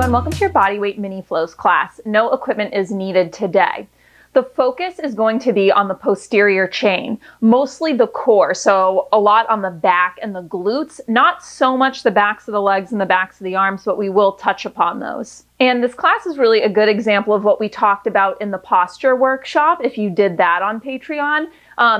everyone, welcome to your bodyweight mini flows class. No equipment is needed today. The focus is going to be on the posterior chain, mostly the core, so a lot on the back and the glutes, not so much the backs of the legs and the backs of the arms, but we will touch upon those. And this class is really a good example of what we talked about in the posture workshop, if you did that on Patreon.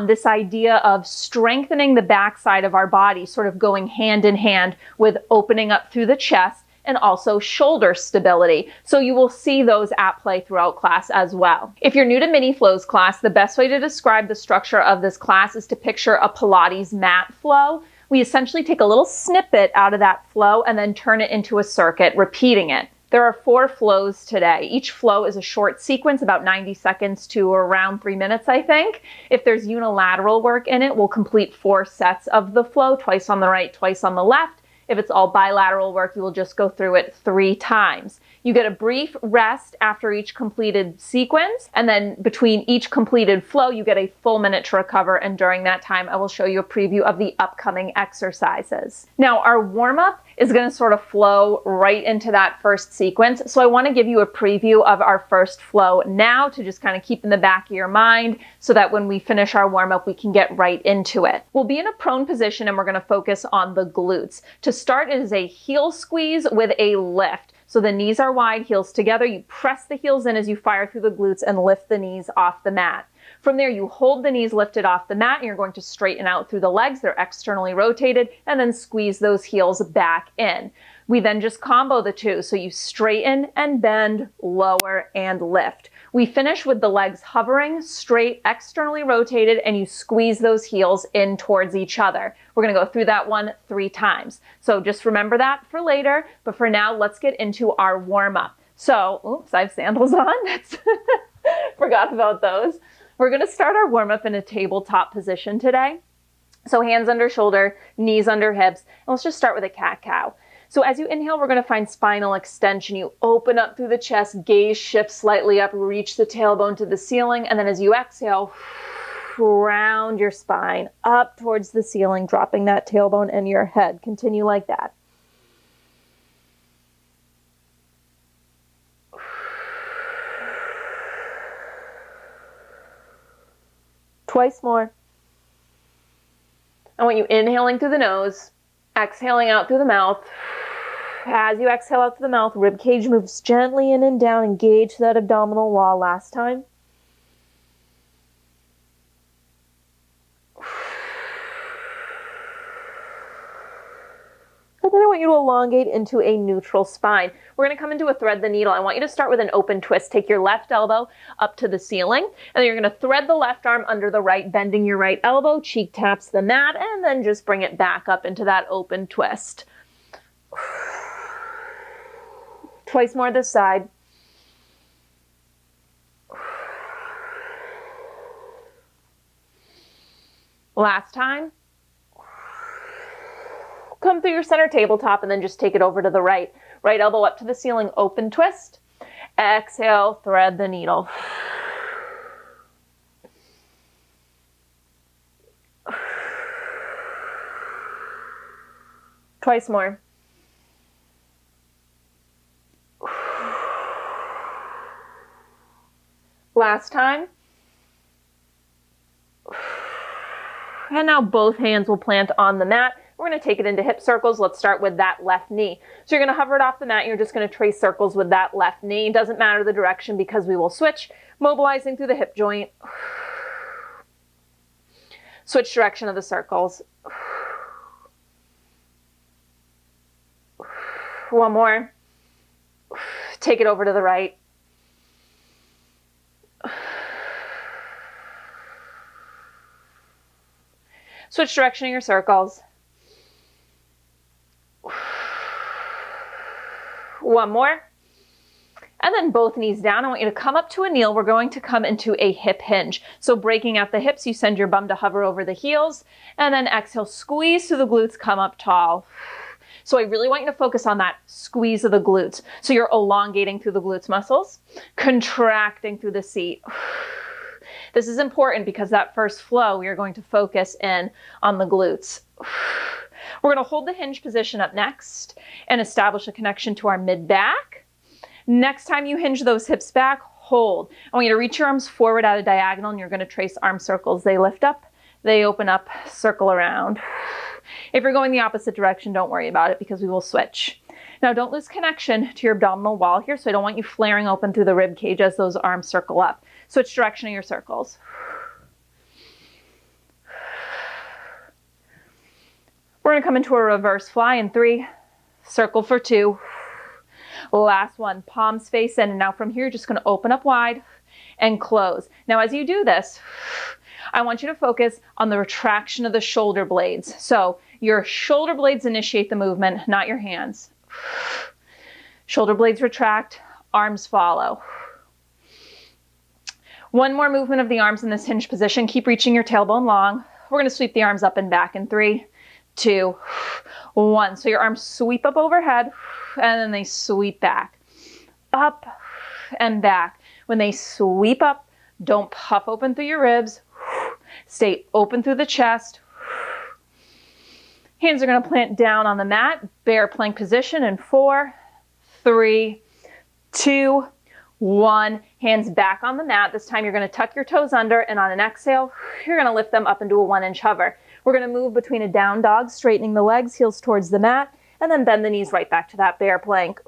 This idea of strengthening the backside of our body, sort of going hand in hand with opening up through the chest and also shoulder stability. So you will see those at play throughout class as well. If you're new to mini flows class, the best way to describe the structure of this class is to picture a Pilates mat flow. We essentially take a little snippet out of that flow and then turn it into a circuit, repeating it. There are 4 flows today. Each flow is a short sequence, about 90 seconds to around 3 minutes, I think. If there's unilateral work in it, we'll complete 4 sets of the flow, twice on the right, twice on the left. If it's all bilateral work, you will just go through it 3 times. You get a brief rest after each completed sequence, and then between each completed flow, you get a full minute to recover, and during that time, I will show you a preview of the upcoming exercises. Now, our warm-up is going to sort of flow right into that first sequence, so I want to give you a preview of our first flow now to just kind of keep in the back of your mind so that when we finish our warm-up, we can get right into it. We'll be in a prone position, and we're going to focus on the glutes. To start, it is a heel squeeze with a lift. So the knees are wide, heels together. You press the heels in as you fire through the glutes and lift the knees off the mat. From there, you hold the knees lifted off the mat and you're going to straighten out through the legs. They're externally rotated, and then squeeze those heels back in. We then just combo the two. So you straighten and bend, lower and lift. We finish with the legs hovering, straight, externally rotated, and you squeeze those heels in towards each other. We're going to go through that one 3 times. So just remember that for later, but for now, let's get into our warm-up. So, oops, I have sandals on. Forgot about those. We're going to start our warm-up in a tabletop position today. So hands under shoulder, knees under hips, and let's just start with a cat-cow. So as you inhale, we're going to find spinal extension. You open up through the chest, gaze shifts slightly up, reach the tailbone to the ceiling, and then as you exhale, round your spine up towards the ceiling, dropping that tailbone and your head. Continue like that. Twice more. I want you inhaling through the nose, exhaling out through the mouth. As you exhale out through the mouth, rib cage moves gently in and down. Engage that abdominal wall. Last time. And then I want you to elongate into a neutral spine. We're going to come into a thread the needle. I want you to start with an open twist. Take your left elbow up to the ceiling, and then you're going to thread the left arm under the right, bending your right elbow, cheek taps the mat, and then just bring it back up into that open twist. Twice more this side. Last time. Come through your center tabletop and then just take it over to the right. Right elbow up to the ceiling, open twist. Exhale, thread the needle. Twice more. Last time. And now both hands will plant on the mat. We're going to take it into hip circles. Let's start with that left knee. So you're going to hover it off the mat. You're just going to trace circles with that left knee. Doesn't matter the direction because we will switch, mobilizing through the hip joint. Switch direction of the circles. One more. Take it over to the right. Switch direction of your circles. One more. And then both knees down. I want you to come up to a kneel. We're going to come into a hip hinge. So breaking out the hips, you send your bum to hover over the heels. And then exhale, squeeze through the glutes, come up tall. So I really want you to focus on that squeeze of the glutes. So you're elongating through the glutes muscles, contracting through the seat. This is important because that first flow, we are going to focus in on the glutes. We're going to hold the hinge position up next and establish a connection to our mid back. Next time you hinge those hips back, hold. I want you to reach your arms forward at a diagonal, and you're going to trace arm circles. They lift up, they open up, circle around. If you're going the opposite direction, don't worry about it because we will switch. Now don't lose connection to your abdominal wall here, so I don't want you flaring open through the rib cage as those arms circle up. Switch direction of your circles. We're going to come into a reverse fly in 3, circle for 2. Last one, palms face in. And now from here, you're just going to open up wide and close. Now, as you do this, I want you to focus on the retraction of the shoulder blades. So your shoulder blades initiate the movement, not your hands. Shoulder blades retract, arms follow. One more movement of the arms in this hinge position. Keep reaching your tailbone long. We're going to sweep the arms up and back in 3, 2, 1. So your arms sweep up overhead and then they sweep back. Up and back. When they sweep up, don't puff open through your ribs. Stay open through the chest. Hands are going to plant down on the mat. Bear plank position in 4, 3, 2, 1. Hands back on the mat. This time you're going to tuck your toes under, and on an exhale, you're going to lift them up into a 1-inch hover. We're going to move between a down dog, straightening the legs, heels towards the mat, and then bend the knees right back to that bear plank.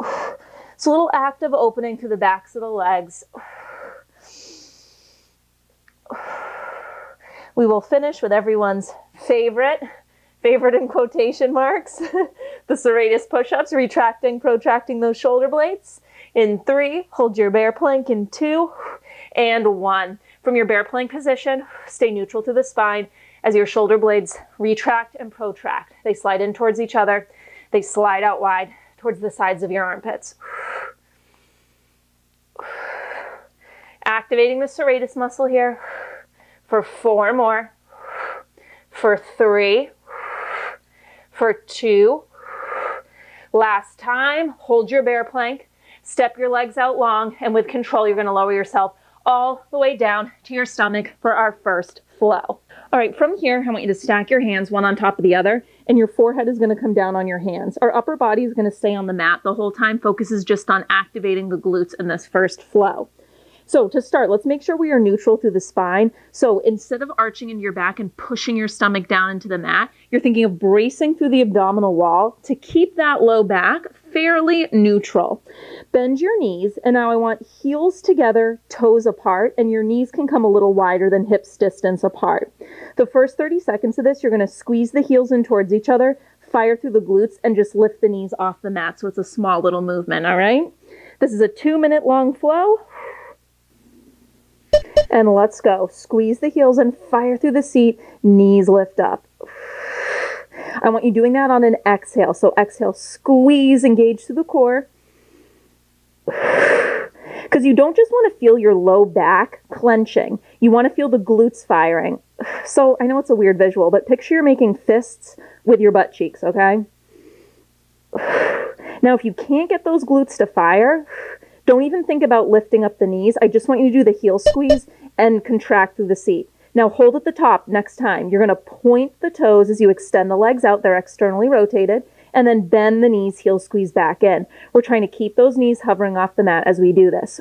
It's a little active opening through the backs of the legs. We will finish with everyone's favorite in quotation marks, the serratus push-ups, retracting, protracting those shoulder blades. In 3, hold your bear plank in 2, and 1. From your bear plank position, stay neutral to the spine as your shoulder blades retract and protract. They slide in towards each other. They slide out wide towards the sides of your armpits. Activating the serratus muscle here for 4 more, for 3, for 2. Last time, hold your bear plank, step your legs out long, and with control, you're going to lower yourself all the way down to your stomach for our first flow. All right, from here, I want you to stack your hands one on top of the other, and your forehead is going to come down on your hands. Our upper body is going to stay on the mat the whole time. Focus is just on activating the glutes in this first flow. So to start, let's make sure we are neutral through the spine. So instead of arching into your back and pushing your stomach down into the mat, you're thinking of bracing through the abdominal wall to keep that low back fairly neutral. Bend your knees, and now I want heels together, toes apart, and your knees can come a little wider than hips distance apart. The first 30 seconds of this, you're going to squeeze the heels in towards each other, fire through the glutes, and just lift the knees off the mat. So it's a small little movement, all right? This is a 2-minute long flow. And let's go. Squeeze the heels and fire through the seat. Knees lift up. I want you doing that on an exhale. So exhale, squeeze, engage through the core. Because you don't just want to feel your low back clenching. You want to feel the glutes firing. So I know it's a weird visual, but picture you're making fists with your butt cheeks, okay? Now, if you can't get those glutes to fire, don't even think about lifting up the knees. I just want you to do the heel squeeze and contract through the seat. Now hold at the top next time. You're going to point the toes as you extend the legs out. They're externally rotated. And then bend the knees, heel squeeze back in. We're trying to keep those knees hovering off the mat as we do this.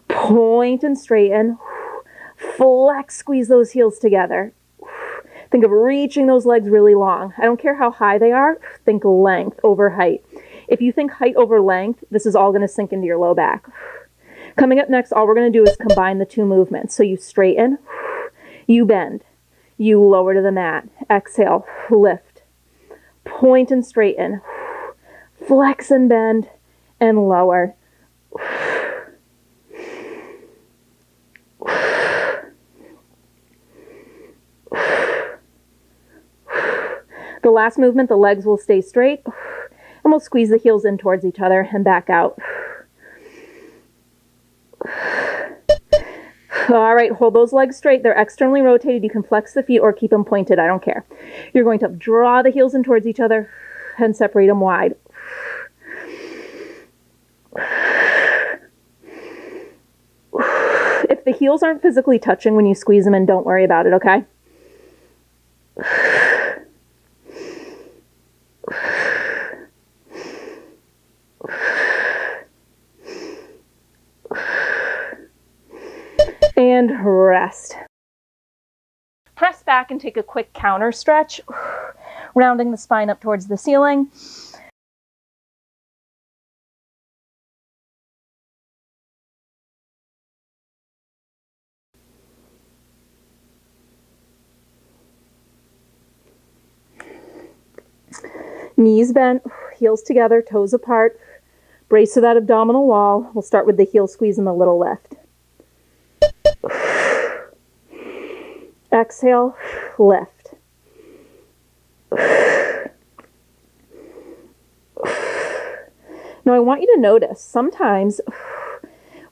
Point and straighten. Flex, squeeze those heels together. Think of reaching those legs really long. I don't care how high they are. Think length over height. If you think height over length, this is all going to sink into your low back. Coming up next, all we're going to do is combine the 2 movements. So you straighten, you bend, you lower to the mat. Exhale, lift, point and straighten, flex and bend, and lower. The last movement, the legs will stay straight. And we'll squeeze the heels in towards each other and back out. All right, hold those legs straight. They're externally rotated. You can flex the feet or keep them pointed. I don't care. You're going to draw the heels in towards each other and separate them wide. If the heels aren't physically touching when you squeeze them in, don't worry about it, okay? and rest. Press back and take a quick counter stretch, rounding the spine up towards the ceiling. Knees bent, heels together, toes apart. Brace to that abdominal wall. We'll start with the heel squeeze and the little lift. Exhale, lift. Now I want you to notice, sometimes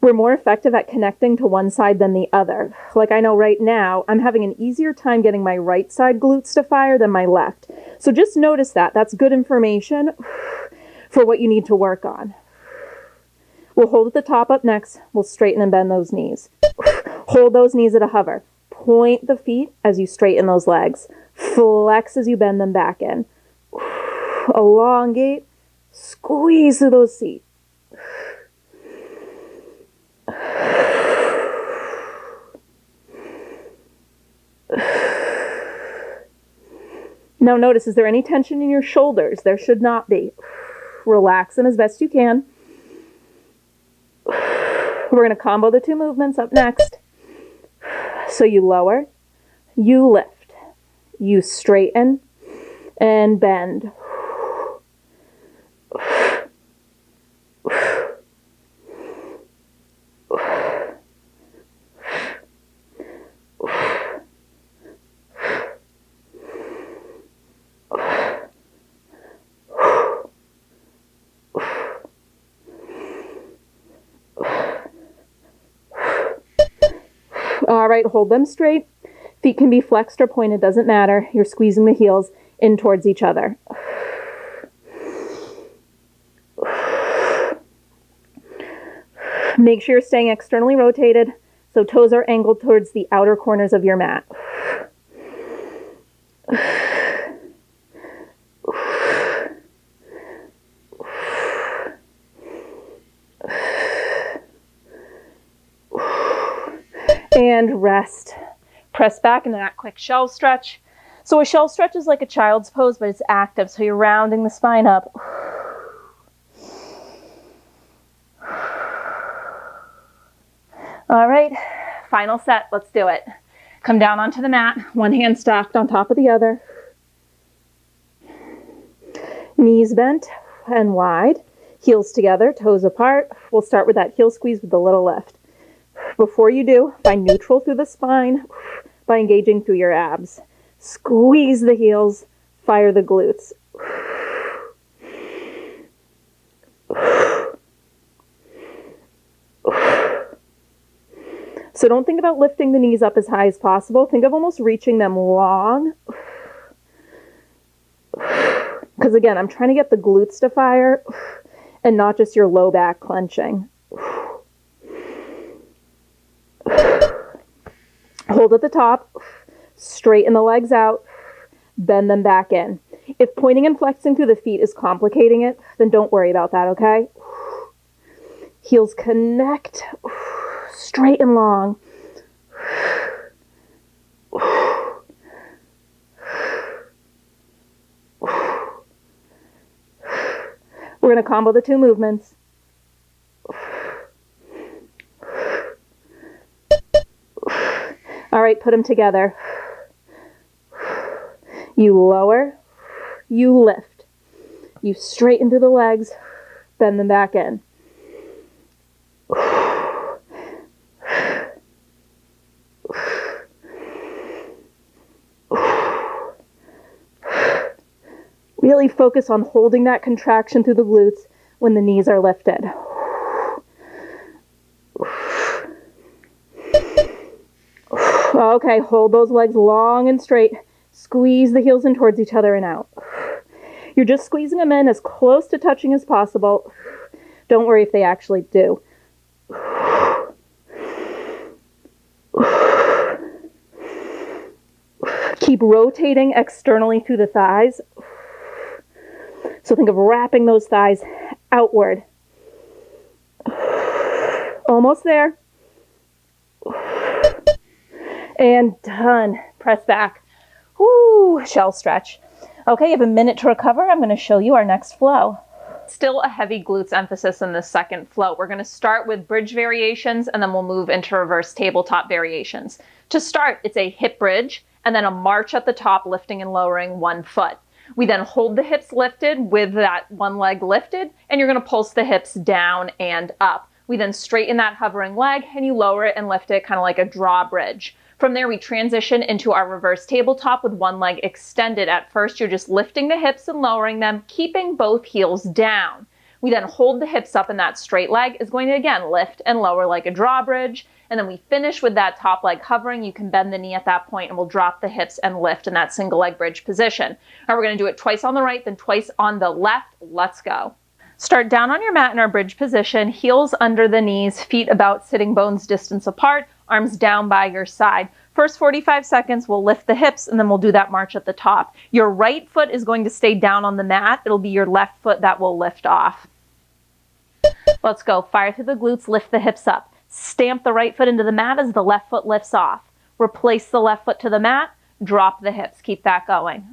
we're more effective at connecting to one side than the other. Like I know right now, I'm having an easier time getting my right side glutes to fire than my left. So just notice that. That's good information for what you need to work on. We'll hold at the top up next. We'll straighten and bend those knees. Hold those knees at a hover. Point the feet as you straighten those legs. Flex as you bend them back in. Elongate. Squeeze through those feet. Now notice, is there any tension in your shoulders? There should not be. Relax them as best you can. We're going to combo the two movements up next. So you lower, you lift, you straighten, and bend. All right, hold them straight. Feet can be flexed or pointed, doesn't matter. You're squeezing the heels in towards each other. Make sure you're staying externally rotated, so toes are angled towards the outer corners of your mat. And rest. Press back into that quick shell stretch. So a shell stretch is like a child's pose, but it's active, so you're rounding the spine up. All right, final set. Let's do it. Come down onto the mat, one hand stacked on top of the other. Knees bent and wide, heels together, toes apart. We'll start with that heel squeeze with the little lift. Before you do, find neutral through the spine by engaging through your abs. Squeeze the heels, fire the glutes. So don't think about lifting the knees up as high as possible. Think of almost reaching them long. Because again, I'm trying to get the glutes to fire and not just your low back clenching. Hold at the top, straighten the legs out, bend them back in. If pointing and flexing through the feet is complicating it, then don't worry about that, okay? Heels connect, straight and long. We're going to combo the two movements. All right, put them together. You lower, you lift. You straighten through the legs, bend them back in. Really focus on holding that contraction through the glutes when the knees are lifted. Okay, hold those legs long and straight. Squeeze the heels in towards each other and out. You're just squeezing them in as close to touching as possible. Don't worry if they actually do. Keep rotating externally through the thighs. So think of wrapping those thighs outward. Almost there. And done. Press back. Woo, shell stretch. Okay, you have a minute to recover. I'm going to show you our next flow. Still a heavy glutes emphasis in this second flow. We're going to start with bridge variations and then we'll move into reverse tabletop variations. To start, it's a hip bridge and then a march at the top, lifting and lowering one foot. We then hold the hips lifted with that one leg lifted, and you're going to pulse the hips down and up. We then straighten that hovering leg and you lower it and lift it kind of like a drawbridge. From there, we transition into our reverse tabletop with one leg extended. At first, you're just lifting the hips and lowering them, keeping both heels down. We then hold the hips up, and that straight leg is going to, again, lift and lower like a drawbridge. And then we finish with that top leg hovering. You can bend the knee at that point, and we'll drop the hips and lift in that single leg bridge position. Now we're going to do it twice on the right, then twice on the left. Let's go. Start down on your mat in our bridge position, heels under the knees, feet about sitting bones distance apart, arms down by your side. First 45 seconds, we'll lift the hips and then we'll do that march at the top. Your right foot is going to stay down on the mat. It'll be your left foot that will lift off. Let's go. Fire through the glutes, lift the hips up. Stamp the right foot into the mat as the left foot lifts off. Replace the left foot to the mat, drop the hips. Keep that going.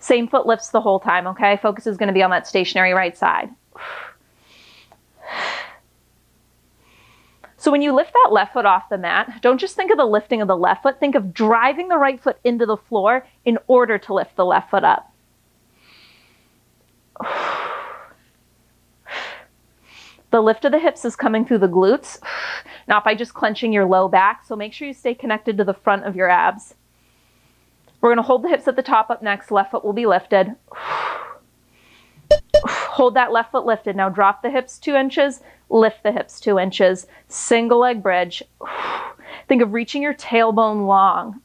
Same foot lifts the whole time, okay? Focus is going to be on that stationary right side. So when you lift that left foot off the mat, don't just think of the lifting of the left foot. Think of driving the right foot into the floor in order to lift the left foot up. The lift of the hips is coming through the glutes, not by just clenching your low back. So make sure you stay connected to the front of your abs. We're going to hold the hips at the top up next. Left foot will be lifted. Hold that left foot lifted. Now drop the hips 2 inches, lift the hips 2 inches. Single leg bridge. Think of reaching your tailbone long.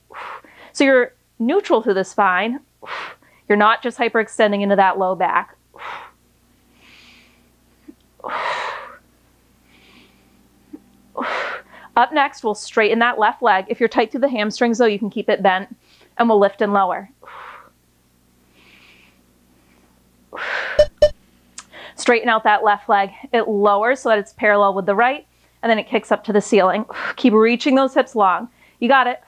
So you're neutral through the spine. You're not just hyperextending into that low back. Up next, we'll straighten that left leg. If you're tight through the hamstrings, though, you can keep it bent, and we'll lift and lower. Straighten out that left leg. It lowers so that it's parallel with the right, and then it kicks up to the ceiling. Keep reaching those hips long. You got it.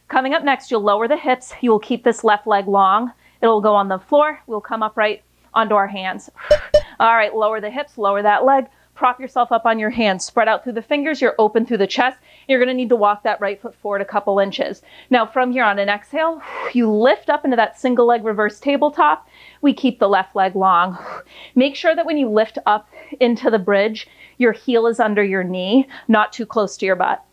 Coming up next, you'll lower the hips. You will keep this left leg long. It'll go on the floor. We'll come upright onto our hands. All right, lower the hips, lower that leg. Prop yourself up on your hands. Spread out through the fingers. You're open through the chest. You're going to need to walk that right foot forward a couple inches. Now from here on an exhale, you lift up into that single leg reverse tabletop. We keep the left leg long. Make sure that when you lift up into the bridge, your heel is under your knee, not too close to your butt.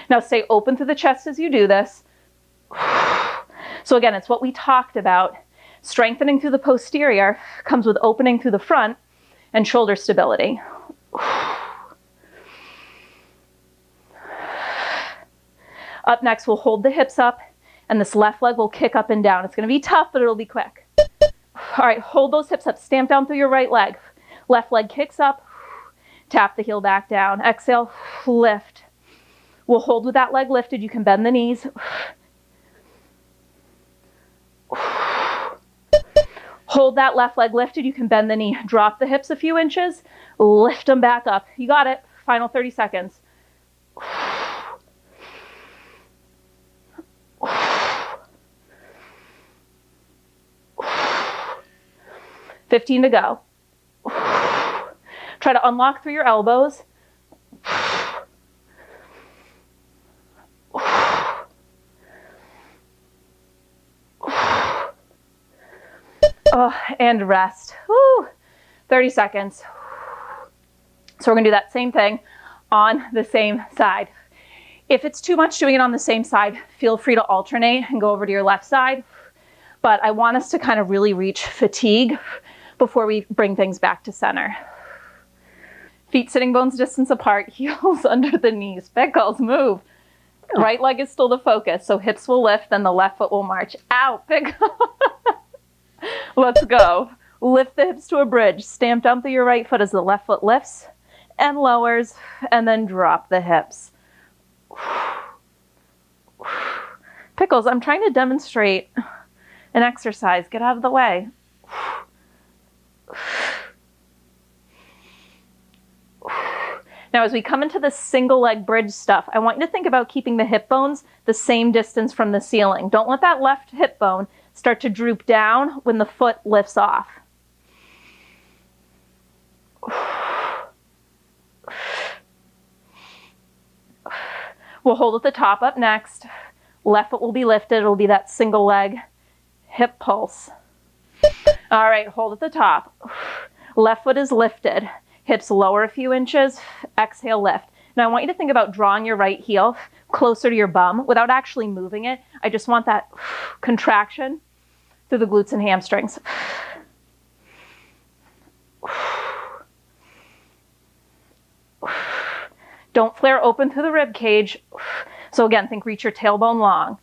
Now stay open through the chest as you do this. So again, it's what we talked about. Strengthening through the posterior comes with opening through the front and shoulder stability. Up next, we'll hold the hips up and this left leg will kick up and down. It's going to be tough, but it'll be quick. All right, hold those hips up. Stamp down through your right leg. Left leg kicks up. Tap the heel back down. Exhale, lift. We'll hold with that leg lifted. You can bend the knees. Hold that left leg lifted. You can bend the knee. Drop the hips a few inches. Lift them back up. You got it. Final 30 seconds. 15 to go. Try to unlock through your elbows. Oh, and rest. Woo. 30 seconds. So we're going to do that same thing on the same side. If it's too much doing it on the same side, feel free to alternate and go over to your left side. But I want us to kind of really reach fatigue before we bring things back to center. Feet sitting bones distance apart, heels under the knees. Pickles, move. Right leg is still the focus, so hips will lift, then the left foot will march. Ow, pickle. Let's go. Lift the hips to a bridge. Stamp down through your right foot as the left foot lifts and lowers, and then drop the hips. Pickles, I'm trying to demonstrate an exercise. Get out of the way. Now, as we come into the single leg bridge stuff, I want you to think about keeping the hip bones the same distance from the ceiling. Don't let that left hip bone start to droop down when the foot lifts off. We'll hold at the top up next. Left foot will be lifted. It'll be that single leg hip pulse. All right, hold at the top. Left foot is lifted. Hips lower a few inches. Exhale, lift. Now I want you to think about drawing your right heel closer to your bum without actually moving it. I just want that contraction through the glutes and hamstrings. Don't flare open through the rib cage. So again, think reach your tailbone long.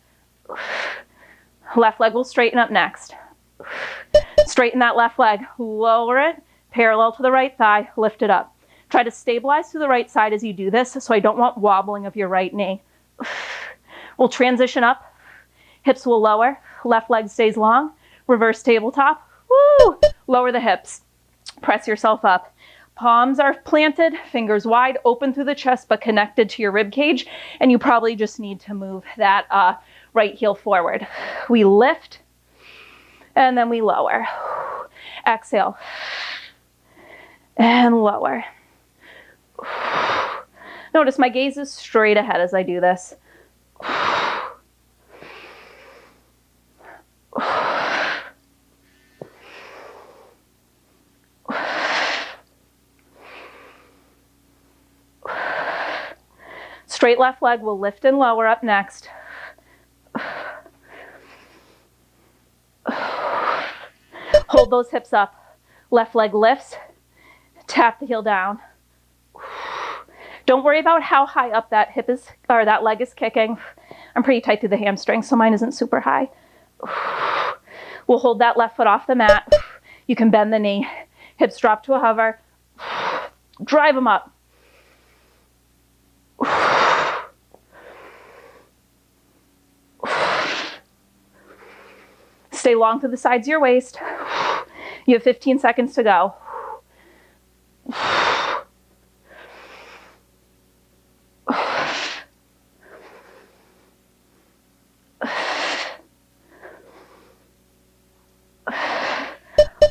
Left leg will straighten up next. Straighten that left leg, lower it, parallel to the right thigh, lift it up. Try to stabilize to the right side as you do this, so I don't want wobbling of your right knee. We'll transition up. Hips will lower, left leg stays long, reverse tabletop. Woo! Lower the hips, press yourself up. Palms are planted, fingers wide, open through the chest, but connected to your rib cage. And you probably just need to move that right heel forward. We lift, and then we lower. Exhale, and lower. Notice my gaze is straight ahead as I do this. Straight left leg will lift and lower up next. Hold those hips up. Left leg lifts. Tap the heel down. Don't worry about how high up that hip is, or that leg is kicking. I'm pretty tight through the hamstring, so mine isn't super high. We'll hold that left foot off the mat. You can bend the knee. Hips drop to a hover. Drive them up. Stay long to the sides of your waist. You have 15 seconds to go.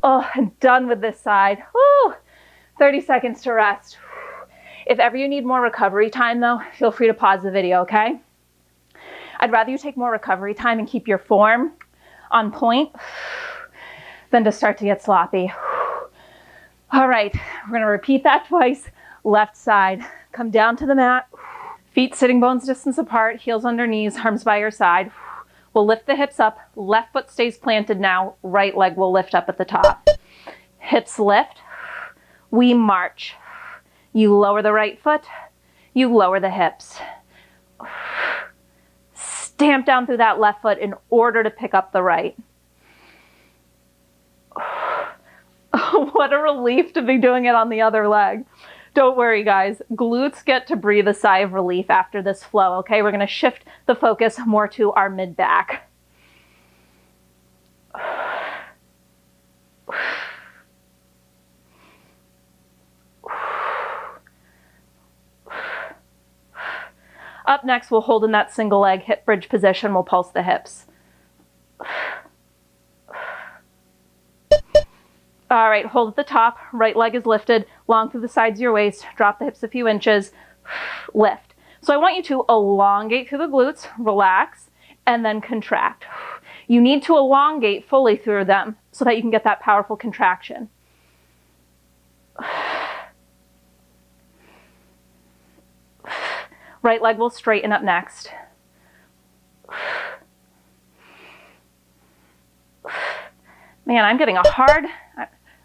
Oh, I'm done with this side. Woo! 30 seconds to rest. If ever you need more recovery time though, feel free to pause the video, okay? I'd rather you take more recovery time and keep your form on point than to start to get sloppy. All right, we're gonna repeat that twice. Left side, come down to the mat. Feet sitting bones distance apart, heels under knees, arms by your side. We'll lift the hips up. Left foot stays planted now. Right leg will lift up at the top. Hips lift. We march. You lower the right foot. You lower the hips. Stamp down through that left foot in order to pick up the right. What a relief to be doing it on the other leg. Don't worry, guys. Glutes get to breathe a sigh of relief after this flow, okay? We're going to shift the focus more to our mid-back. Up next, we'll hold in that single leg hip bridge position. We'll pulse the hips. All right, hold at the top. Right leg is lifted, long through the sides of your waist. Drop the hips a few inches. Lift. So I want you to elongate through the glutes, relax, and then contract. You need to elongate fully through them so that you can get that powerful contraction. Right leg will straighten up next. Man, I'm getting a hard,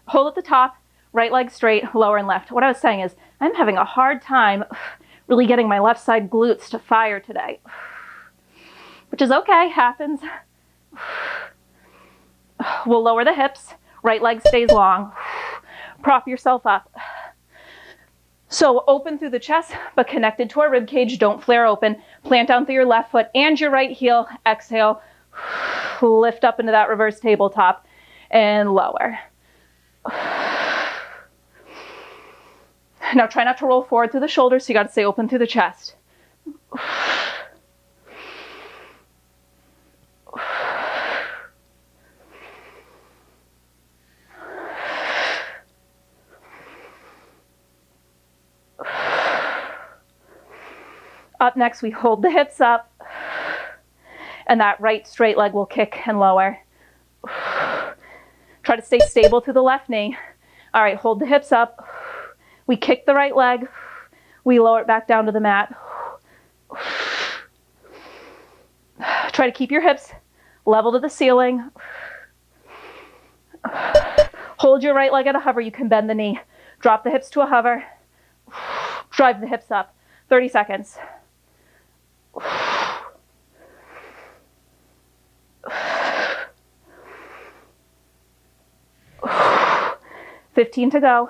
hold at the top, right leg straight, lower and left. What I was saying is I'm having a hard time really getting my left side glutes to fire today, which is okay, happens. We'll lower the hips, right leg stays long. Prop yourself up. So open through the chest, but connected to our rib cage. Don't flare open. Plant down through your left foot and your right heel. Exhale. Lift up into that reverse tabletop and lower. Now try not to roll forward through the shoulders, so you got to stay open through the chest. Up next, we hold the hips up, and that right straight leg will kick and lower. Try to stay stable through the left knee. All right, hold the hips up. We kick the right leg. We lower it back down to the mat. Try to keep your hips level to the ceiling. Hold your right leg at a hover. You can bend the knee. Drop the hips to a hover. Drive the hips up. 30 seconds. 15 to go.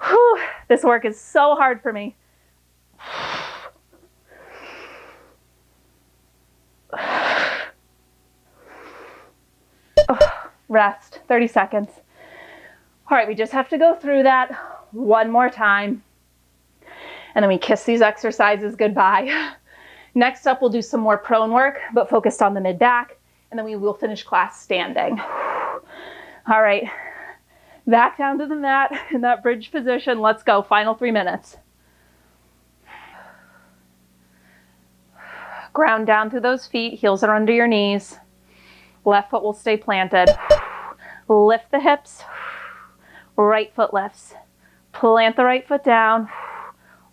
Whew, this work is so hard for me. Rest, 30 seconds. All right, we just have to go through that one more time. And then we kiss these exercises goodbye. Next up, we'll do some more prone work, but focused on the mid-back. And then we will finish class standing. All right, back down to the mat in that bridge position. Let's go, final 3 minutes. Ground down through those feet, heels are under your knees. Left foot will stay planted. Lift the hips, right foot lifts. Plant the right foot down,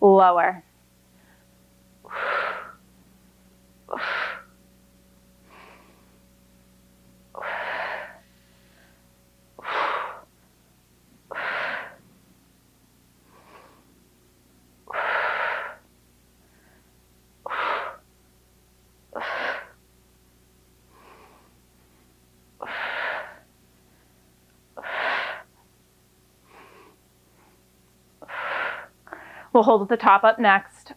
lower. We'll hold at the top up next.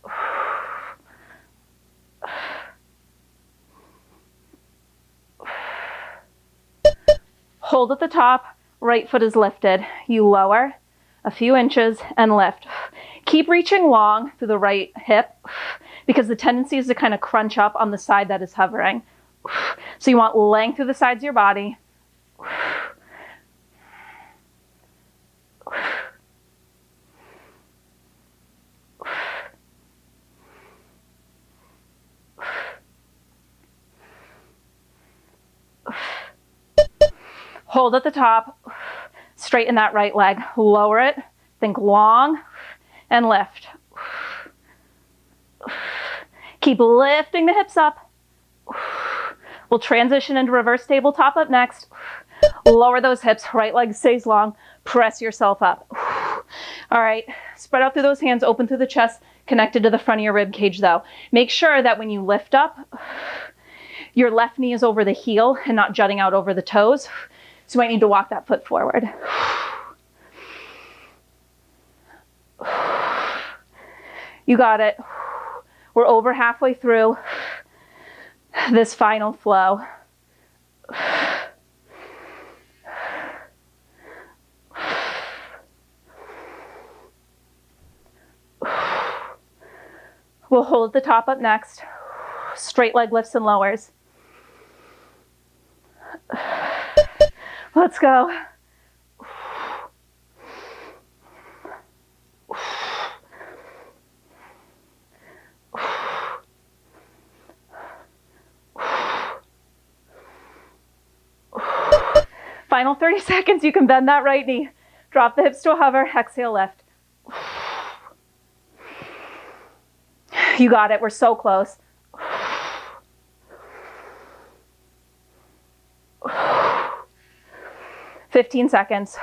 Hold at the top, right foot is lifted. You lower a few inches and lift. Keep reaching long through the right hip because the tendency is to kind of crunch up on the side that is hovering. So you want length through the sides of your body. Hold at the top, straighten that right leg, lower it, think long, and lift. Keep lifting the hips up. We'll transition into reverse tabletop up next. Lower those hips, right leg stays long, press yourself up. All right, spread out through those hands, open through the chest, connected to the front of your rib cage though. Make sure that when you lift up, your left knee is over the heel and not jutting out over the toes. So you might need to walk that foot forward. You got it. We're over halfway through this final flow. We'll hold at the top up next. Straight leg lifts and lowers. Let's go. Final 30 seconds, you can bend that right knee. Drop the hips to a hover, exhale, lift. You got it, we're so close. 15 seconds.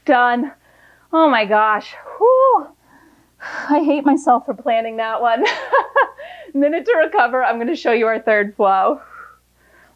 Done. Oh my gosh. Whew. I hate myself for planning that one. Minute to recover. I'm going to show you our third flow.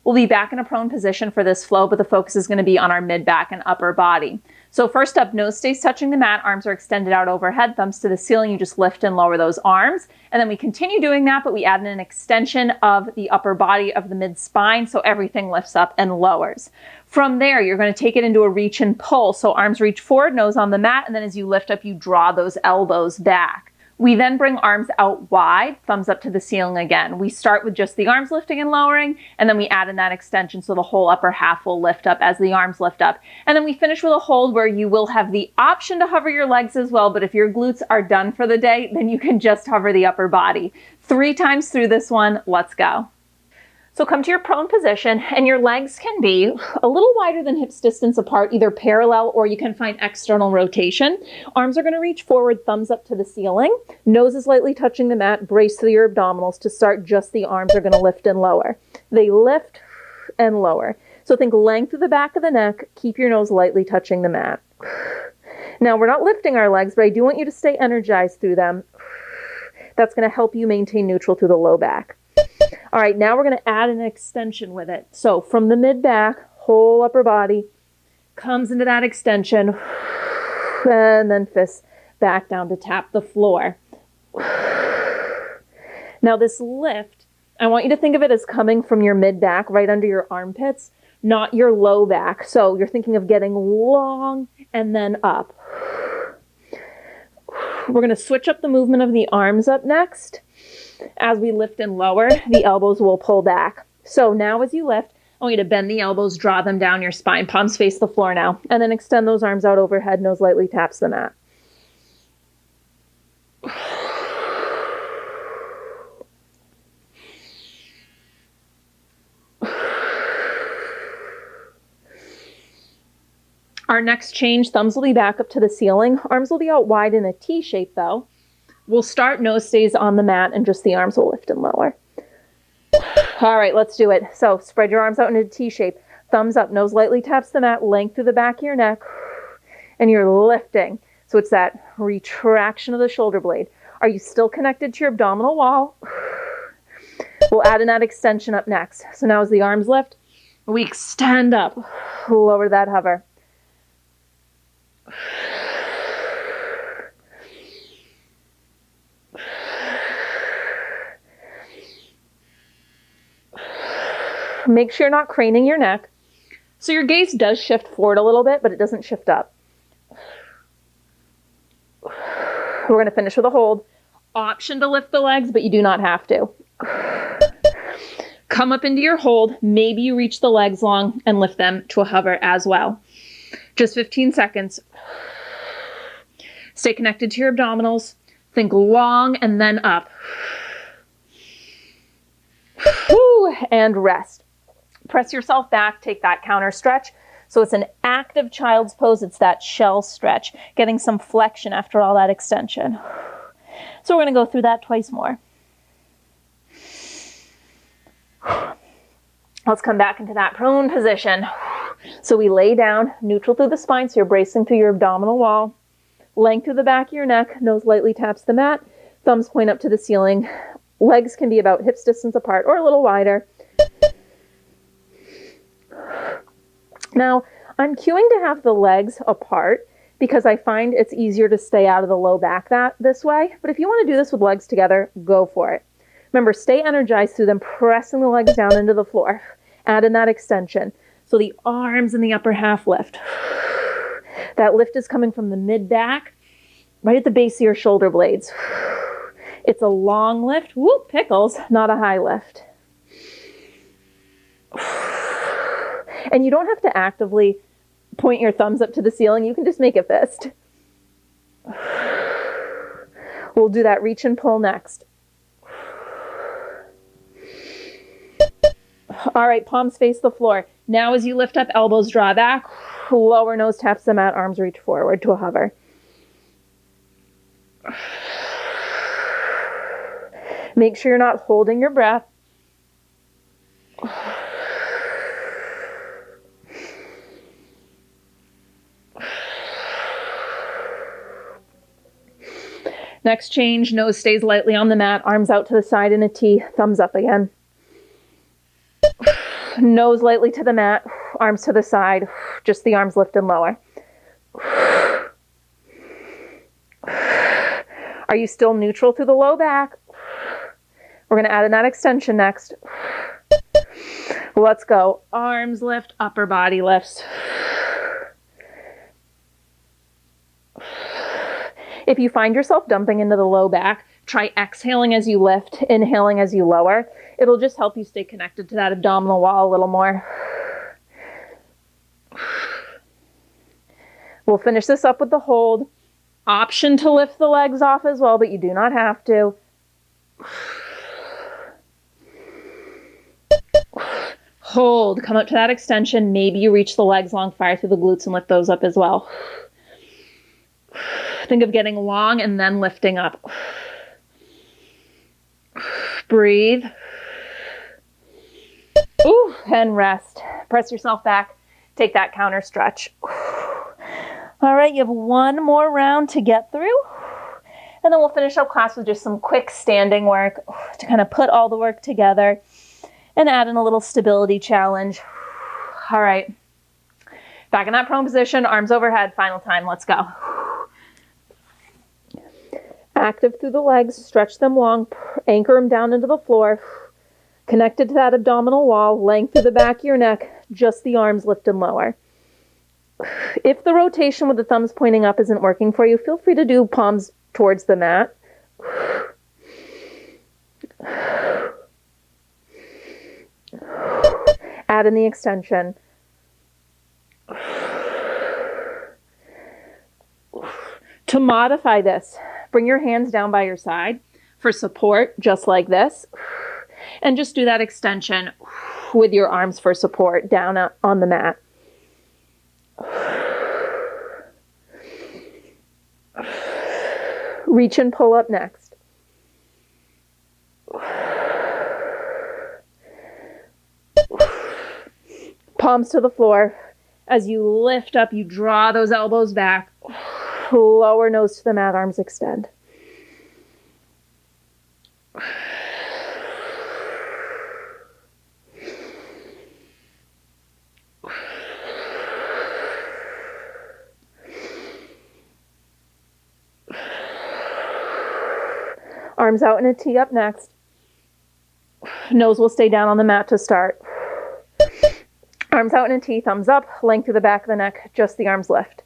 We'll be back in a prone position for this flow, but the focus is going to be on our mid back and upper body. So first up, nose stays touching the mat, arms are extended out overhead, thumbs to the ceiling. You just lift and lower those arms. And then we continue doing that, but we add in an extension of the upper body of the mid spine, so everything lifts up and lowers. From there, you're going to take it into a reach and pull. So arms reach forward, nose on the mat, and then as you lift up, you draw those elbows back. We then bring arms out wide, thumbs up to the ceiling again. We start with just the arms lifting and lowering, and then we add in that extension so the whole upper half will lift up as the arms lift up. And then we finish with a hold where you will have the option to hover your legs as well, but if your glutes are done for the day, then you can just hover the upper body. 3 times through this one, let's go. So come to your prone position, and your legs can be a little wider than hips distance apart, either parallel or you can find external rotation. Arms are going to reach forward, thumbs up to the ceiling. Nose is lightly touching the mat. Brace through your abdominals. To start, just the arms are going to lift and lower. They lift and lower. So think length of the back of the neck. Keep your nose lightly touching the mat. Now, we're not lifting our legs, but I do want you to stay energized through them. That's going to help you maintain neutral through the low back. All right, now we're going to add an extension with it. So from the mid back, whole upper body comes into that extension, and then fists back down to tap the floor. Now this lift, I want you to think of it as coming from your mid back, right under your armpits, not your low back. So you're thinking of getting long and then up. We're going to switch up the movement of the arms up next. As we lift and lower, the elbows will pull back. So now as you lift, I want you to bend the elbows, draw them down your spine, palms face the floor now, and then extend those arms out overhead, nose lightly taps the mat. Our next change, thumbs will be back up to the ceiling. Arms will be out wide in a T shape though. We'll start, nose stays on the mat, and just the arms will lift and lower. All right, let's do it. So spread your arms out in a T shape. Thumbs up, nose lightly taps the mat, length through the back of your neck, and you're lifting. So it's that retraction of the shoulder blade. Are you still connected to your abdominal wall? We'll add in that extension up next. So now as the arms lift, we extend up, lower that hover. Make sure you're not craning your neck. So your gaze does shift forward a little bit, but it doesn't shift up. We're going to finish with a hold. Option to lift the legs, but you do not have to. Come up into your hold. Maybe you reach the legs long and lift them to a hover as well. Just 15 seconds. Stay connected to your abdominals. Think long and then up. Whew, and rest. Press yourself back, take that counter stretch. So it's an active child's pose. It's that shell stretch, getting some flexion after all that extension. So we're going to go through that twice more. Let's come back into that prone position. So we lay down, neutral through the spine, so you're bracing through your abdominal wall. Length through the back of your neck, nose lightly taps the mat, thumbs point up to the ceiling. Legs can be about hips distance apart or a little wider. Now, I'm cueing to have the legs apart because I find it's easier to stay out of the low back this way. But if you want to do this with legs together, go for it. Remember, stay energized through them, pressing the legs down into the floor. Add in that extension. So the arms in the upper half lift. That lift is coming from the mid-back, right at the base of your shoulder blades. It's a long lift. Whoop, pickles, not a high lift. And you don't have to actively point your thumbs up to the ceiling. You can just make a fist. We'll do that reach and pull next. All right, palms face the floor. Now as you lift up, elbows draw back. Lower nose taps the mat, arms reach forward to a hover. Make sure you're not holding your breath. Next change, nose stays lightly on the mat, arms out to the side in a T, thumbs up again. Nose lightly to the mat, arms to the side, just the arms lift and lower. Are you still neutral through the low back? We're going to add in that extension next. Let's go. Arms lift, upper body lifts. If you find yourself dumping into the low back, try exhaling as you lift, inhaling as you lower. It'll just help you stay connected to that abdominal wall a little more. We'll finish this up with the hold. Option to lift the legs off as well, but you do not have to. Hold, come up to that extension. Maybe you reach the legs long, fire through the glutes and lift those up as well. Think of getting long and then lifting up. Breathe. Ooh, and rest. Press yourself back. Take that counter stretch. All right, you have one more round to get through. And then we'll finish up class with just some quick standing work to kind of put all the work together and add in a little stability challenge. All right. Back in that prone position, arms overhead. Final time. Let's go. Active through the legs, stretch them long, anchor them down into the floor, connected to that abdominal wall, length through the back of your neck, just the arms lift and lower. If the rotation with the thumbs pointing up isn't working for you, feel free to do palms towards the mat. Add in the extension. To modify this, bring your hands down by your side for support, just like this. And just do that extension with your arms for support down on the mat. Reach and pull up next. Palms to the floor. As you lift up, you draw those elbows back. Lower nose to the mat, arms extend. Arms out in a T up next. Nose will stay down on the mat to start. Arms out in a T, thumbs up, length through the back of the neck, just the arms lift.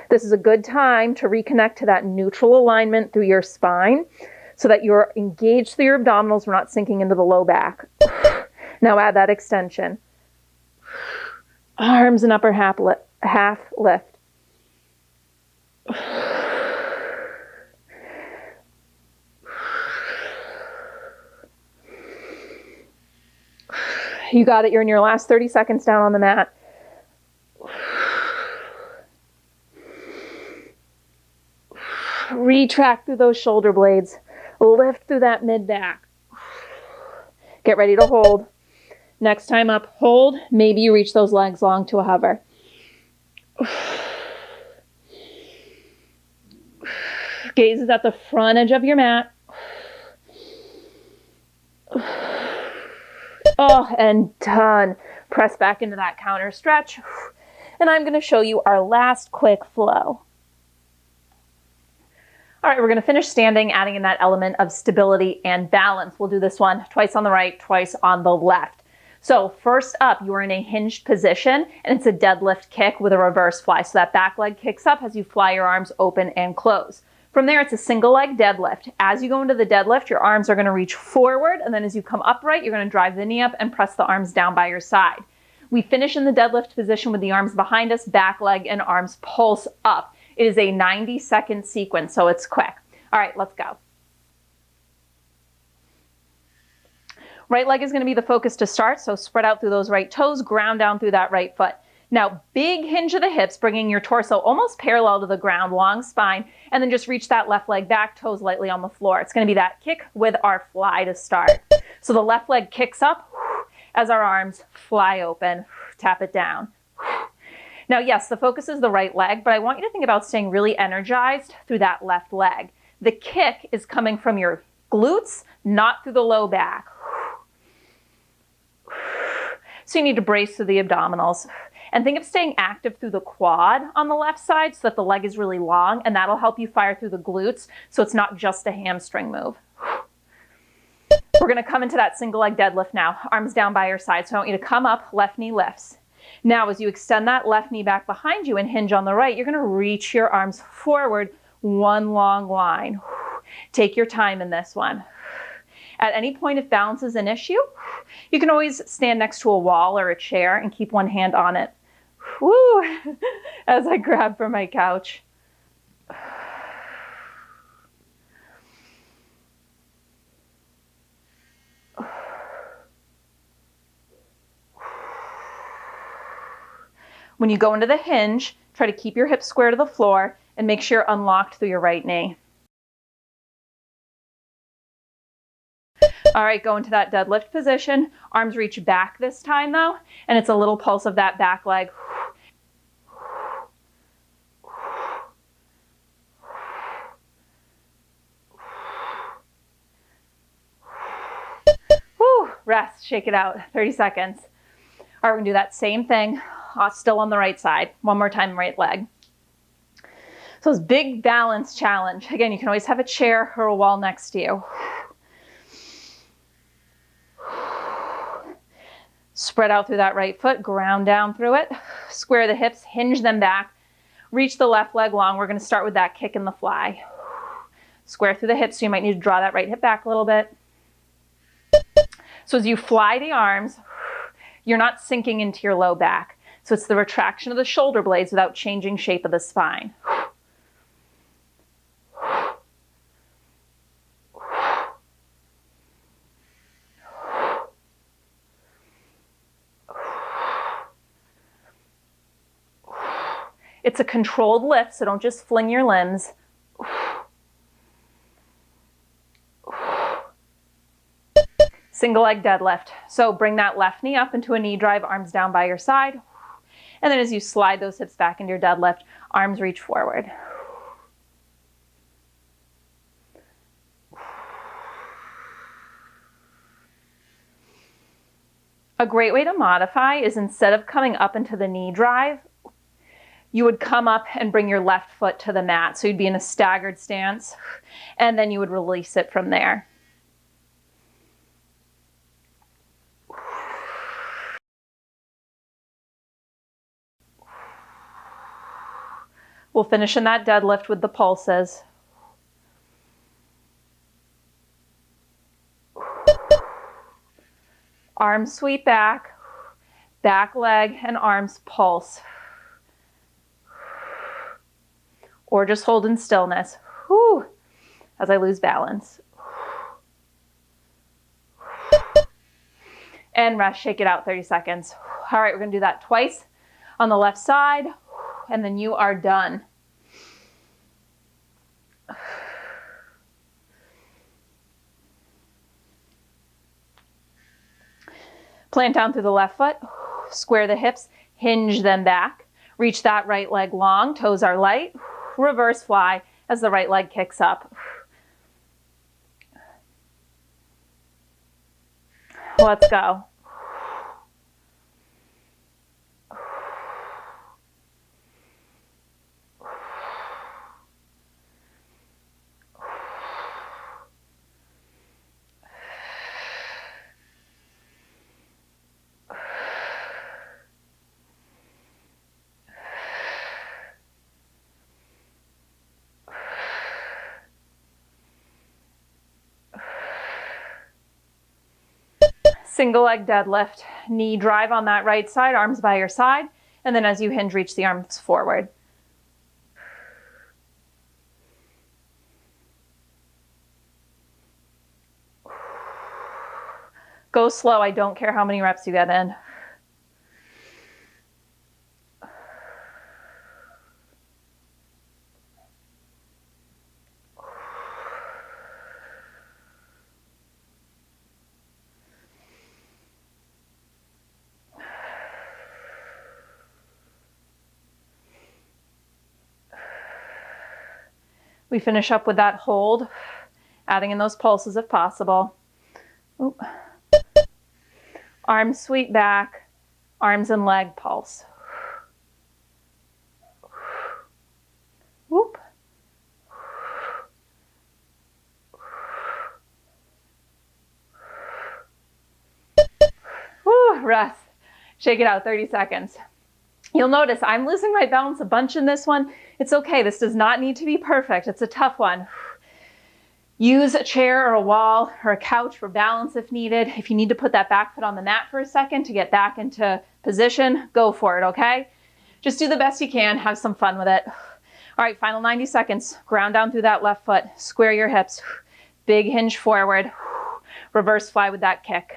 This is a good time to reconnect to that neutral alignment through your spine so that you're engaged through your abdominals. We're not sinking into the low back. Now add that extension. Arms and upper half lift. You got it. You're in your last 30 seconds down on the mat. Retract through those shoulder blades. Lift through that mid back. Get ready to hold. Next time up, hold. Maybe you reach those legs long to a hover. Gaze is at the front edge of your mat. Oh, and done. Press back into that counter stretch. And I'm going to show you our last quick flow. All right, we're going to finish standing, adding in that element of stability and balance. We'll do this one twice on the right, twice on the left. So first up, you are in a hinged position, and it's a deadlift kick with a reverse fly. So that back leg kicks up as you fly your arms open and close. From there, it's a single leg deadlift. As you go into the deadlift, your arms are going to reach forward, and then as you come upright, you're going to drive the knee up and press the arms down by your side. We finish in the deadlift position with the arms behind us, back leg and arms pulse up. It is a 90-second sequence, so it's quick. All right, let's go. Right leg is going to be the focus to start, so spread out through those right toes, ground down through that right foot. Now, big hinge of the hips, bringing your torso almost parallel to the ground, long spine, and then just reach that left leg back, toes lightly on the floor. It's going to be that kick with our fly to start. So the left leg kicks up as our arms fly open, tap it down. Now, yes, the focus is the right leg, but I want you to think about staying really energized through that left leg. The kick is coming from your glutes, not through the low back. So you need to brace through the abdominals. And think of staying active through the quad on the left side so that the leg is really long, and that'll help you fire through the glutes so it's not just a hamstring move. We're gonna come into that single leg deadlift now, arms down by your side. So I want you to come up, left knee lifts. Now, as you extend that left knee back behind you and hinge on the right, you're gonna reach your arms forward, one long line. Take your time in this one. At any point, if balance is an issue, you can always stand next to a wall or a chair and keep one hand on it. Woo! As I grab for my couch. When you go into the hinge, try to keep your hips square to the floor and make sure you're unlocked through your right knee. All right, go into that deadlift position. Arms reach back this time though, and it's a little pulse of that back leg. Whew, rest, shake it out, 30 seconds. All right, we're gonna do that same thing, still on the right side. One more time, right leg. So it's big balance challenge. Again, you can always have a chair or a wall next to you. Spread out through that right foot, ground down through it, square the hips, hinge them back, reach the left leg long. We're gonna start with that kick and the fly. Square through the hips, so you might need to draw that right hip back a little bit. So as you fly the arms, you're not sinking into your low back. So it's the retraction of the shoulder blades without changing shape of the spine. It's a controlled lift, so don't just fling your limbs. Single leg deadlift. So bring that left knee up into a knee drive, arms down by your side. And then as you slide those hips back into your deadlift, arms reach forward. A great way to modify is instead of coming up into the knee drive, you would come up and bring your left foot to the mat. So you'd be in a staggered stance, and then you would release it from there. We'll finish in that deadlift with the pulses. Arms sweep back, back leg and arms pulse. Or just hold in stillness. Whew, as I lose balance. And rest, shake it out, 30 seconds. All right, we're gonna do that twice on the left side, and then you are done. Plant down through the left foot, square the hips, hinge them back. Reach that right leg long, toes are light. Reverse fly as the right leg kicks up. Let's go. Single leg deadlift, knee drive on that right side, arms by your side, and then as you hinge, reach the arms forward. Go slow, I don't care how many reps you get in. We finish up with that hold, adding in those pulses if possible. Oop. Arms sweep back, Arms and leg pulse. Whoop. Woo, rest. Shake it out, 30 seconds. You'll notice I'm losing my balance a bunch in this one. It's okay, this does not need to be perfect. It's a tough one. Use a chair or a wall or a couch for balance if needed. If you need to put that back foot on the mat for a second to get back into position, go for it, okay? Just do the best you can, have some fun with it. All right, final 90 seconds. Ground down through that left foot, square your hips, big hinge forward, reverse fly with that kick.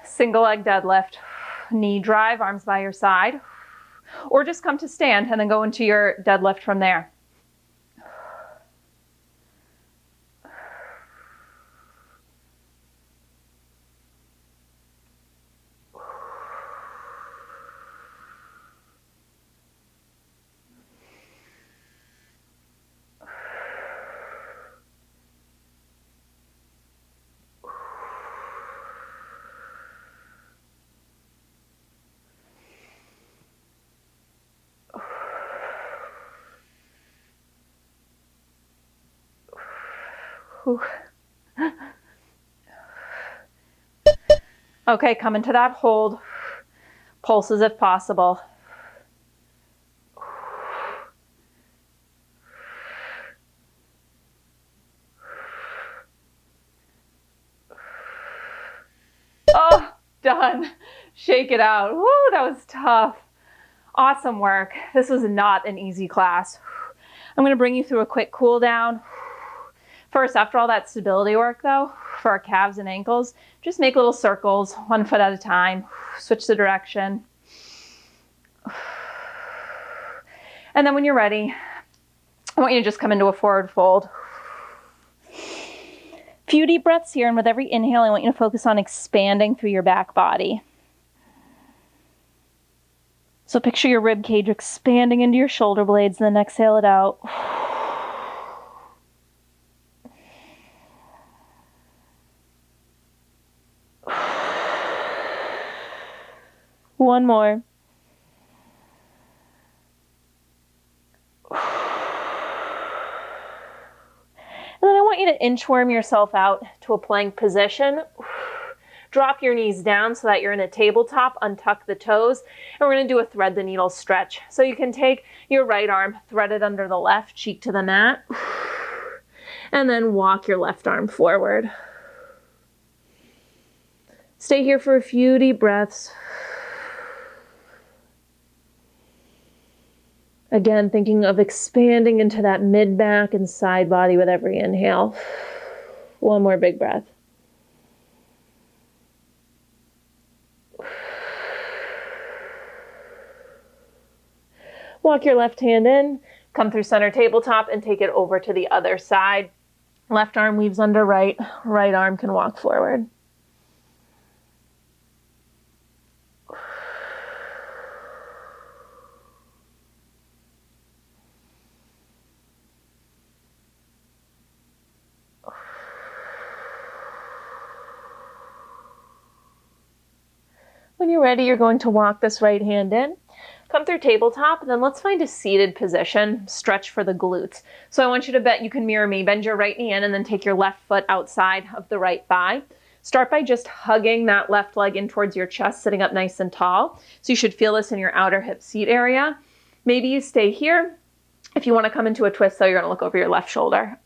Single leg deadlift, knee drive, arms by your side, or just come to stand and then go into your deadlift from there. Whew. Okay, come into that hold. Pulses if possible. Oh, done. Shake it out. Woo, that was tough. Awesome work. This was not an easy class. I'm going to bring you through a quick cool down. First, after all that stability work though, for our calves and ankles, just make little circles, 1 foot at a time. Switch the direction. And then when you're ready, I want you to just come into a forward fold. Few deep breaths here, and with every inhale, I want you to focus on expanding through your back body. So picture your rib cage expanding into your shoulder blades, and then exhale it out. One more. And then I want you to inchworm yourself out to a plank position. Drop your knees down so that you're in a tabletop, untuck the toes, and we're going to do a thread the needle stretch. So you can take your right arm, thread it under the left cheek to the mat, and then walk your left arm forward. Stay here for a few deep breaths. Again, thinking of expanding into that mid-back and side body with every inhale. One more big breath. Walk your left hand in, come through center tabletop, and take it over to the other side. Left arm weaves under right, right arm can walk forward. When you're ready, you're going to walk this right hand in, come through tabletop, and then let's find a seated position, stretch for the glutes. So I want you to you can mirror me, bend your right knee in and then take your left foot outside of the right thigh. Start by just hugging that left leg in towards your chest, sitting up nice and tall. So you should feel this in your outer hip seat area. Maybe you stay here. If you want to come into a twist though, you're going to look over your left shoulder.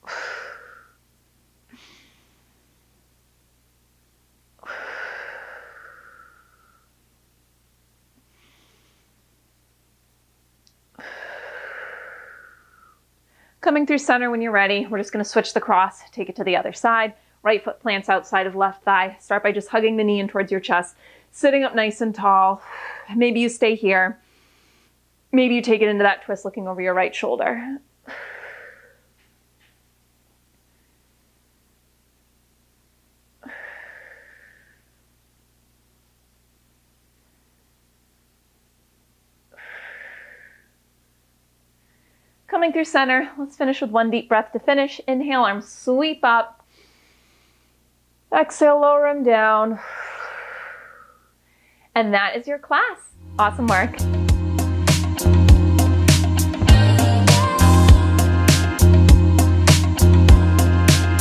Coming through center when you're ready, we're just going to switch the cross, take it to the other side. Right foot plants outside of left thigh. Start by just hugging the knee in towards your chest, sitting up nice and tall. Maybe you stay here. Maybe you take it into that twist looking over your right shoulder. Coming through center, let's finish with one deep breath to finish. Inhale, arms sweep up. Exhale, lower them down. And that is your class. Awesome work.